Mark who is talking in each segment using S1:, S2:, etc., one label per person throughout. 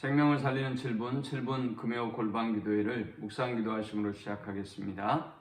S1: 생명을 살리는 7분 금요 골방 기도회를 묵상 기도하심으로 시작하겠습니다.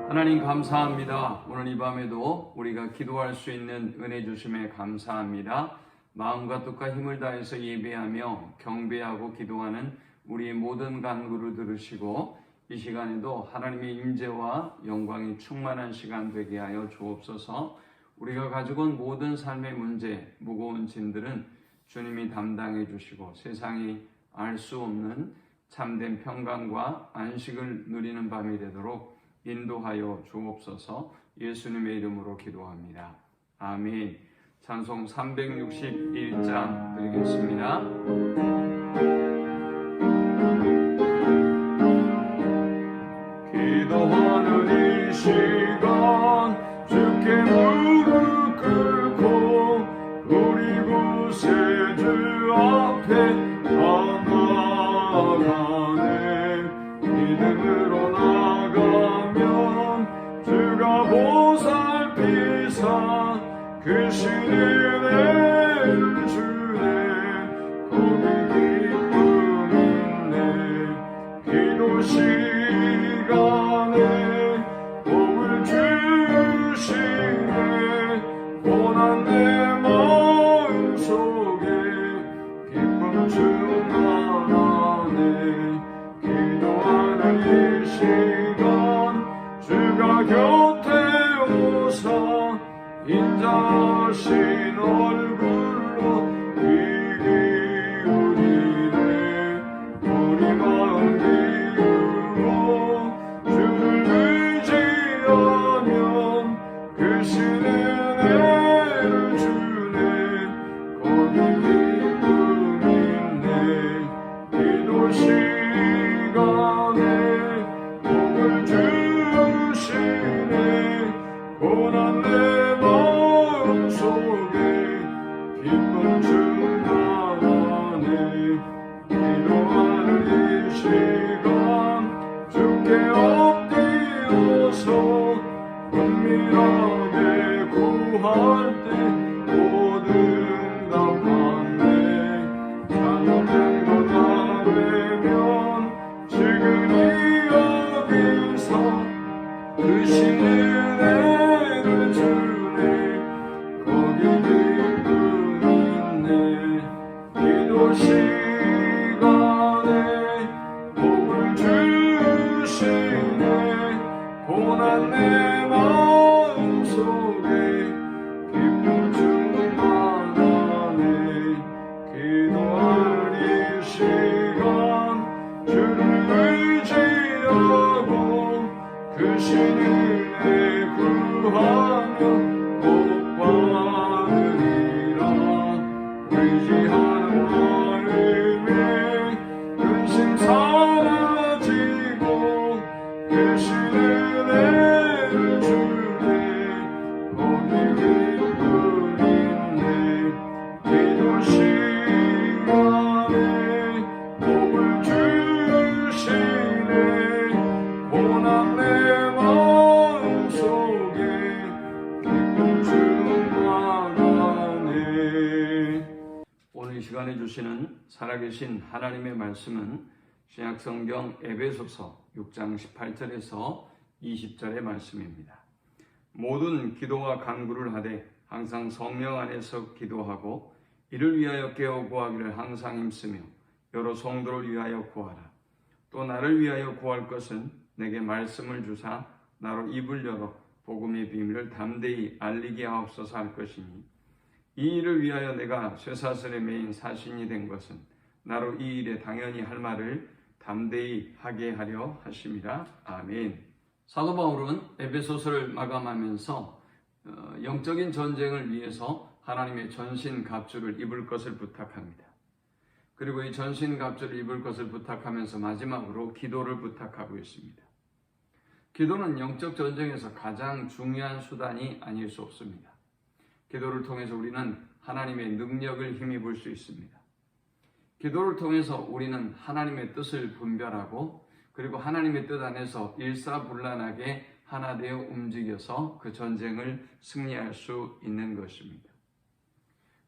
S1: 하나님 감사합니다. 오늘 이 밤에도 우리가 기도할 수 있는 은혜 주심에 감사합니다. 마음과 뜻과 힘을 다해서 예배하며 경배하고 기도하는 우리의 모든 간구를 들으시고 이 시간에도 하나님의 임재와 영광이 충만한 시간 되게 하여 주옵소서. 우리가 가지고 온 모든 삶의 문제, 무거운 짐들은 주님이 담당해 주시고 세상이 알 수 없는 참된 평강과 안식을 누리는 밤이 되도록 인도하여 주옵소서. 예수님의 이름으로 기도합니다. 아멘. 찬송 361장 드리겠습니다. 기도하는 이 시간 주께 무릎 꿇고 우리 구세주 앞에 나아가네. 믿음으로 나가면 주가 보살피사 그 시내를 주네. 거기 기쁨 있네. 기도 시간에 복을 주시네. 고난 내 마음 속에 기쁨 충만하네. 기도하는 이 시간 주가 곁에 오사 인자하신 얼굴로 귀 기울이네. 우리 마음 기울고 주를 의지하면 그 신의 은혜를 주네. 거기 기쁨 있네. 기도 시간에 복을 주시네. 고난 내 마음 속에 기쁨 충만하네. 기도하는 이 시간 주께 엎드려서 은밀하게 구할 때 모든 답받네. 잘못된 것 다 되면 지금이 여기서 그 신의 은혜를 주네. 거기 기쁨 있네. 기도 시간에 복을 주시네. 고난 내 마음 속에 기쁨 충만하네. 기도하는 이 시간 주를 의지하고 그 신의 구하며 복 받으리라. 의지하는 마음에 근심 사라지고 그 신의 은혜를 주네. 거기 기쁨 있네. 기도 시간에 복을 주시네. 고난 내 마음 속에 기쁨 충만하네. 오늘 이 시간에 주시는 살아계신 하나님의 말씀은 신약성경 에베소서 6장 18절에서 20절의 말씀입니다. 모든 기도와 간구를 하되 항상 성령 안에서 기도하고 이를 위하여 깨어 구하기를 항상 힘쓰며 여러 성도를 위하여 구하라. 또 나를 위하여 구할 것은 내게 말씀을 주사 나로 입을 열어 복음의 비밀을 담대히 알리게 하옵소서 할 것이니 이 일을 위하여 내가 쇠사슬에 매인 사신이 된 것은 나로 이 일에 당연히 할 말을 담대히 하게 하려 하심이라. 아멘. 사도 바울은 에베소서를 마감하면서 영적인 전쟁을 위해서 하나님의 전신갑주를 입을 것을 부탁합니다. 그리고 이 전신갑주를 입을 것을 부탁하면서 마지막으로 기도를 부탁하고 있습니다. 기도는 영적 전쟁에서 가장 중요한 수단이 아닐 수 없습니다. 기도를 통해서 우리는 하나님의 능력을 힘입을 수 있습니다. 기도를 통해서 우리는 하나님의 뜻을 분별하고 그리고 하나님의 뜻 안에서 일사불란하게 하나 되어 움직여서 그 전쟁을 승리할 수 있는 것입니다.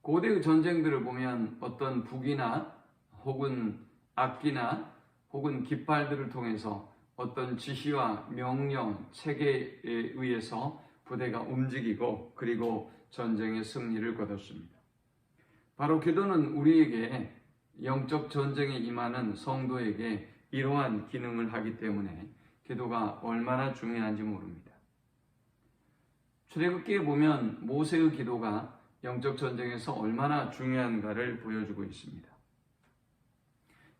S1: 고대의 전쟁들을 보면 어떤 북이나 혹은 악기나 혹은 깃발들을 통해서 어떤 지시와 명령, 체계에 의해서 부대가 움직이고 그리고 전쟁의 승리를 거뒀습니다. 바로 기도는 우리에게 영적 전쟁에 임하는 성도에게 이러한 기능을 하기 때문에 기도가 얼마나 중요한지 모릅니다. 출애굽기에 보면 모세의 기도가 영적 전쟁에서 얼마나 중요한가를 보여주고 있습니다.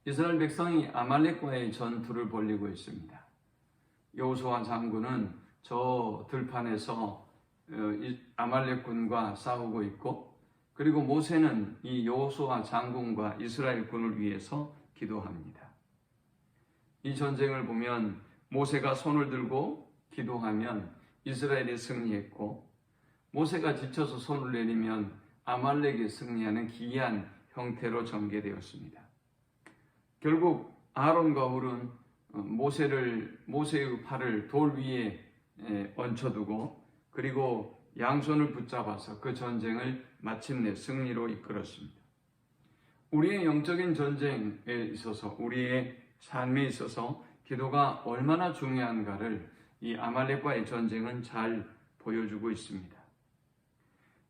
S1: 이스라엘 백성이 아말렉과의 전투를 벌이고 있습니다. 여호수아 장군은 저 들판에서 아말렉군과 싸우고 있고, 그리고 모세는 이 여호수아 장군과 이스라엘 군을 위해서 기도합니다. 이 전쟁을 보면 모세가 손을 들고 기도하면 이스라엘이 승리했고, 모세가 지쳐서 손을 내리면 아말렉이 승리하는 기이한 형태로 전개되었습니다. 결국 아론과 훌은 모세의 팔을 돌 위에 얹혀두고 그리고 양손을 붙잡아서 그 전쟁을 마침내 승리로 이끌었습니다. 우리의 영적인 전쟁에 있어서, 우리의 삶에 있어서 기도가 얼마나 중요한가를 이 아말렉과의 전쟁은 잘 보여주고 있습니다.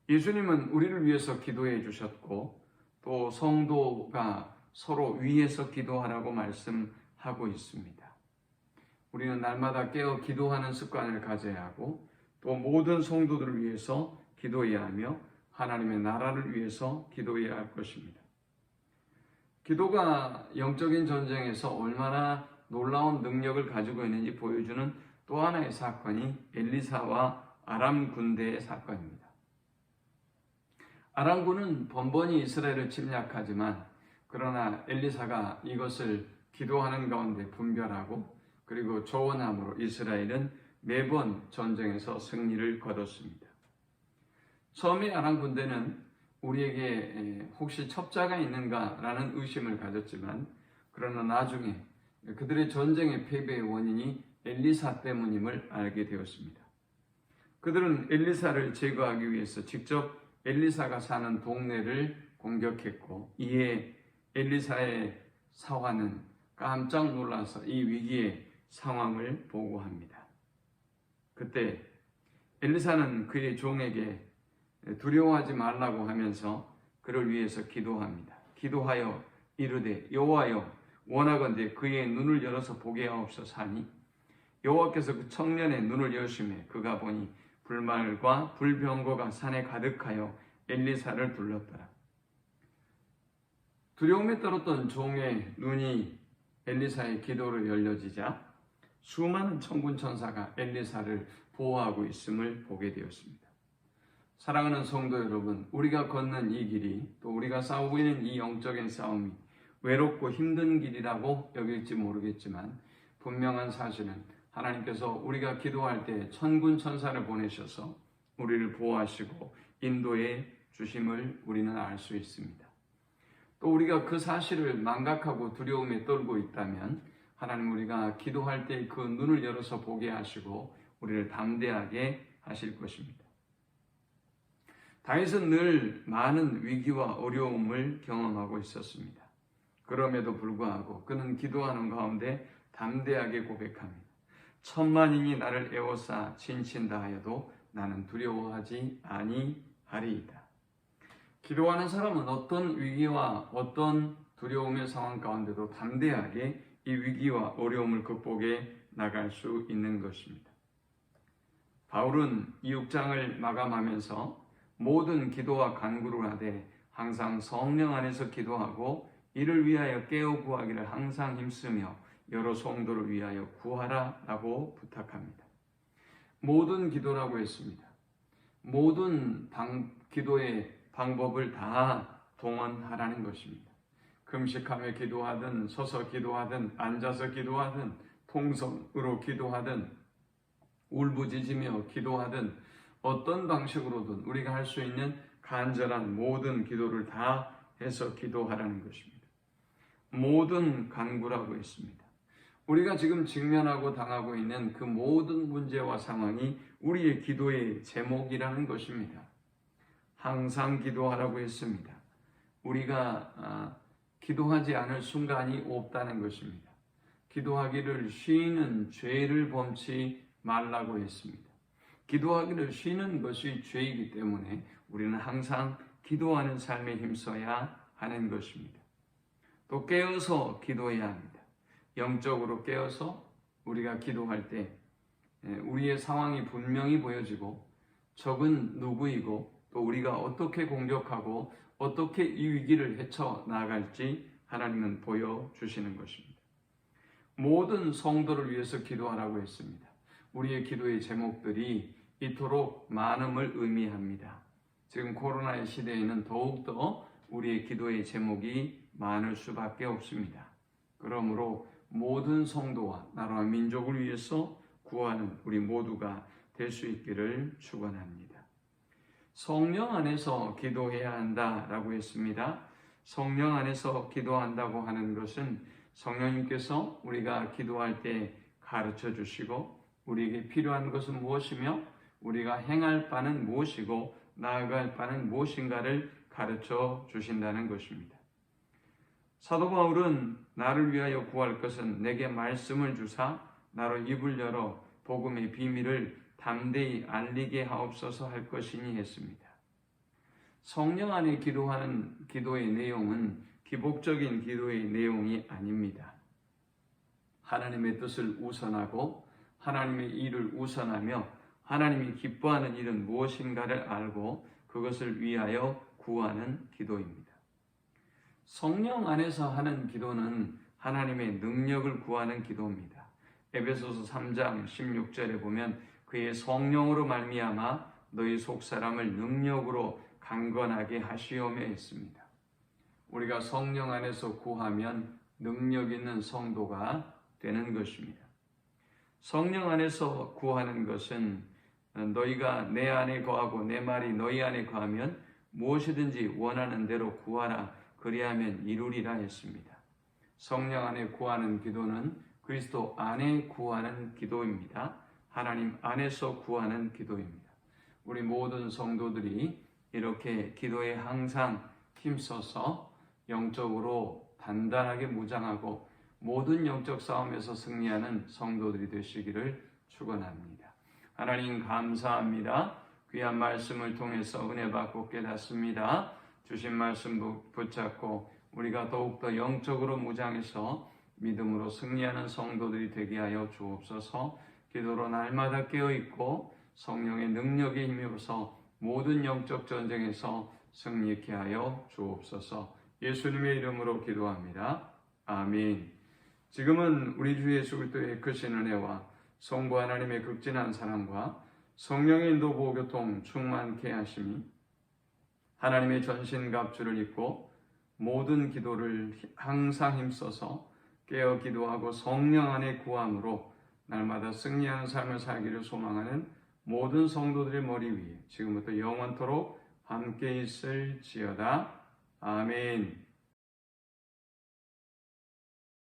S1: 예수님은 우리를 위해서 기도해 주셨고, 또 성도가 서로 위해서 기도하라고 말씀하고 있습니다. 우리는 날마다 깨어 기도하는 습관을 가져야 하고, 또 모든 성도들을 위해서 기도해야 하며 하나님의 나라를 위해서 기도해야 할 것입니다. 기도가 영적인 전쟁에서 얼마나 놀라운 능력을 가지고 있는지 보여주는 또 하나의 사건이 엘리사와 아람 군대의 사건입니다. 아람군은 번번이 이스라엘을 침략하지만, 그러나 엘리사가 이것을 기도하는 가운데 분별하고 그리고 조언함으로 이스라엘은 매번 전쟁에서 승리를 거뒀습니다. 처음에 아람 군대는 우리에게 혹시 첩자가 있는가라는 의심을 가졌지만, 그러나 나중에 그들의 전쟁의 패배의 원인이 엘리사 때문임을 알게 되었습니다. 그들은 엘리사를 제거하기 위해서 직접 엘리사가 사는 동네를 공격했고, 이에 엘리사의 사환은 깜짝 놀라서 이 위기의 상황을 보고합니다. 그때 엘리사는 그의 종에게 두려워하지 말라고 하면서 그를 위해서 기도합니다. 기도하여 이르되 여호와여, 원하건대 그의 눈을 열어서 보게 하옵소서 하니, 여호와께서 그 청년의 눈을 여심해 그가 보니 불말과 불병거가 산에 가득하여 엘리사를 둘렀더라. 두려움에 떨었던 종의 눈이 엘리사의 기도로 열려지자 수많은 천군 천사가 엘리사를 보호하고 있음을 보게 되었습니다. 사랑하는 성도 여러분, 우리가 걷는 이 길이, 또 우리가 싸우고 있는 이 영적인 싸움이 외롭고 힘든 길이라고 여길지 모르겠지만, 분명한 사실은 하나님께서 우리가 기도할 때 천군 천사를 보내셔서 우리를 보호하시고 인도해 주심을 우리는 알 수 있습니다. 또 우리가 그 사실을 망각하고 두려움에 떨고 있다면, 하나님 우리가 기도할 때 그 눈을 열어서 보게 하시고 우리를 담대하게 하실 것입니다. 다윗은 늘 많은 위기와 어려움을 경험하고 있었습니다. 그럼에도 불구하고 그는 기도하는 가운데 담대하게 고백합니다. 천만인이 나를 에워싸 진친다 하여도 나는 두려워하지 아니하리이다. 기도하는 사람은 어떤 위기와 어떤 두려움의 상황 가운데도 담대하게 이 위기와 어려움을 극복해 나갈 수 있는 것입니다. 바울은 이 6장을 마감하면서 모든 기도와 간구를 하되 항상 성령 안에서 기도하고 이를 위하여 깨어 구하기를 항상 힘쓰며 여러 성도를 위하여 구하라 라고 부탁합니다. 모든 기도라고 했습니다. 모든 기도의 방법을 다 동원하라는 것입니다. 금식하며 기도하든, 서서 기도하든, 앉아서 기도하든, 통성으로 기도하든, 울부짖으며 기도하든, 어떤 방식으로든 우리가 할 수 있는 간절한 모든 기도를 다 해서 기도하라는 것입니다. 모든 간구라고 했습니다. 우리가 지금 직면하고 당하고 있는 그 모든 문제와 상황이 우리의 기도의 제목이라는 것입니다. 항상 기도하라고 했습니다. 우리가 기도하지 않을 순간이 없다는 것입니다. 기도하기를 쉬는 죄를 범치 말라고 했습니다. 기도하기를 쉬는 것이 죄이기 때문에 우리는 항상 기도하는 삶에 힘써야 하는 것입니다. 또 깨어서 기도해야 합니다. 영적으로 깨어서 우리가 기도할 때 우리의 상황이 분명히 보여지고 적은 누구이고 또 우리가 어떻게 공격하고 어떻게 이 위기를 헤쳐나갈지 하나님은 보여주시는 것입니다. 모든 성도를 위해서 기도하라고 했습니다. 우리의 기도의 제목들이 이토록 많음을 의미합니다. 지금 코로나의 시대에는 더욱더 우리의 기도의 제목이 많을 수밖에 없습니다. 그러므로 모든 성도와 나라와 민족을 위해서 구하는 우리 모두가 될 수 있기를 축원합니다. 성령 안에서 기도해야 한다라고 했습니다. 성령 안에서 기도한다고 하는 것은 성령님께서 우리가 기도할 때 가르쳐 주시고 우리에게 필요한 것은 무엇이며 우리가 행할 바는 무엇이고 나아갈 바는 무엇인가를 가르쳐 주신다는 것입니다. 사도 바울은 나를 위하여 구할 것은 내게 말씀을 주사 나로 입을 열어 복음의 비밀을 담대히 알리게 하옵소서 할 것이니 했습니다. 성령 안에 기도하는 기도의 내용은 기복적인 기도의 내용이 아닙니다. 하나님의 뜻을 우선하고 하나님의 일을 우선하며 하나님이 기뻐하는 일은 무엇인가를 알고 그것을 위하여 구하는 기도입니다. 성령 안에서 하는 기도는 하나님의 능력을 구하는 기도입니다. 에베소서 3장 16절에 보면 그의 성령으로 말미암아 너희 속사람을 능력으로 강건하게 하시오며 했습니다. 우리가 성령 안에서 구하면 능력 있는 성도가 되는 것입니다. 성령 안에서 구하는 것은 너희가 내 안에 거하고 내 말이 너희 안에 거하면 무엇이든지 원하는 대로 구하라 그리하면 이루리라 했습니다. 성령 안에 구하는 기도는 그리스도 안에 구하는 기도입니다. 하나님 안에서 구하는 기도입니다. 우리 모든 성도들이 이렇게 기도에 항상 힘써서 영적으로 단단하게 무장하고 모든 영적 싸움에서 승리하는 성도들이 되시기를 축원합니다. 하나님 감사합니다. 귀한 말씀을 통해서 은혜 받고 깨닫습니다. 주신 말씀 붙잡고 우리가 더욱더 영적으로 무장해서 믿음으로 승리하는 성도들이 되게 하여 주옵소서. 기도로 날마다 깨어있고 성령의 능력에 힘입어서 모든 영적 전쟁에서 승리케 하여 주옵소서. 예수님의 이름으로 기도합니다. 아멘. 지금은 우리 주 예수 그리스도의 크신 은혜와 성부 하나님의 극진한 사랑과 성령의 인도 보호교통 충만케 하심이 하나님의 전신갑주를 입고 모든 기도를 항상 힘써서 깨어 기도하고 성령 안에 구함으로 날마다 승리하는 삶을 살기를 소망하는 모든 성도들의 머리 위에 지금부터 영원토록 함께 있을지어다. 아멘.